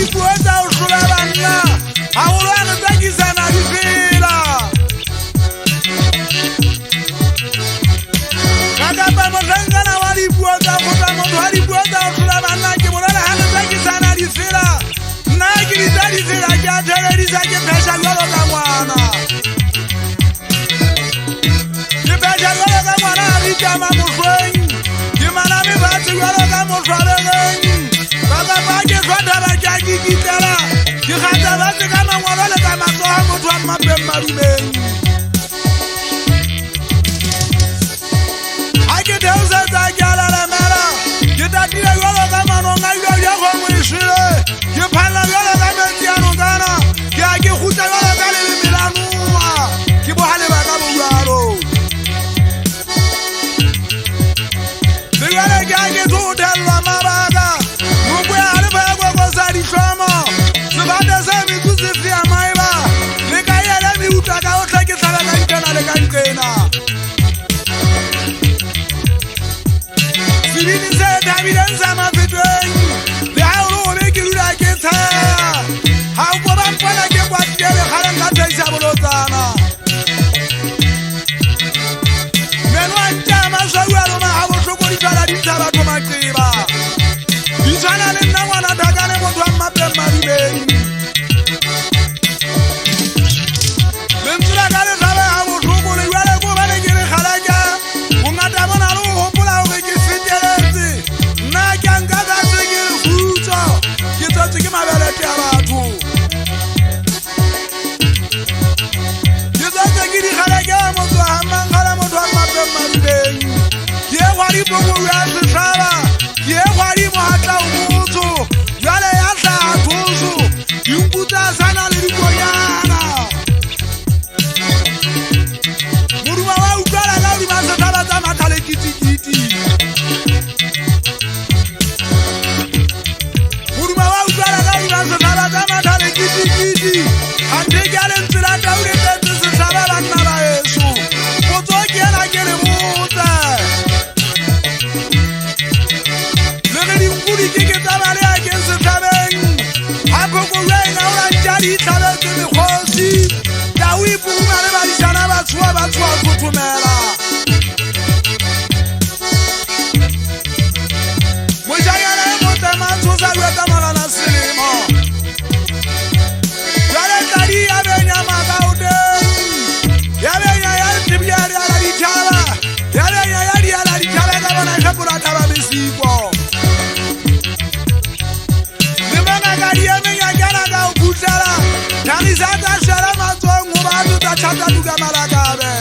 libueta ushula banna awulwana takisana lifila Kadapa motengana walibueta kota moto walibueta ushula banna kimulala hana takisana lifila Nagiri tali fila jatele lizake pesha lolo kamwana Pesha lolo kamwana alijama mushwenyi Kimana mibati lolo kamushwenyi Kaka baje swada bajaji kitala Kikata basi kama mwalole kama soha mutwa mapema rumenyi Akiteuza tajala lemera Kitatile lolo kama nonga ilo yako mwishile Kipala lolo kama tiano gana Kiaki kuta lolo kama limilanua Kibuhale baka mugaro Ligale kiaki tutela mabaga Mungwe alifa ya kwa kosari shoma Subade semi kusifia maiba Likayele mi utaka otaki sabaka nkena lekankena Sirini se tabidenza mafitwenyi Lihaulu umikiruda kita Hauko bampala kekwa tiyele kharangata isabulotana Menwa njama shawelo mahabu shukuri kala ditaba kumakiba Isana nina wana dagane motwa mapema ribeni Lensula kale sabe habu shukuri wele kubane kiri khalaja Ungata mona luhu pula ukikifitelezi Na kiangaza sikiri futo Kito chiki mabeleti abatu Kito chikiri khalaja motwa hamangala motwa mapema ribeni Kie waribu kuwezi shaba Kie waribu hata umutu Yale yata hatuzu Yunguta sana lirikoyana Muruma wa ukala gauri masatala zama kale kiti kiti Muruma wa ukala gauri masatala zama kale kiti kiti Ante gale msilata ure tete sisabala naba yesu Motoki yana gele muta Legeri mkuri kike tabale agense taben Hako kurenga ura njari tabe tebe khosi Dawi pukumare barishana batua kutumela Mwijayana emote matuza lweta mala na silimo Yale tari yabenya magaude Yabenya yale tibiari ala ditala Yabenya yali ala ditala Kabana shapura taba bisipo Nimena gari yamenya gana ga ukutala Tanizata shara matongu batu tachata duga malagabe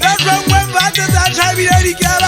Ezwe mwemba tata chabi erikela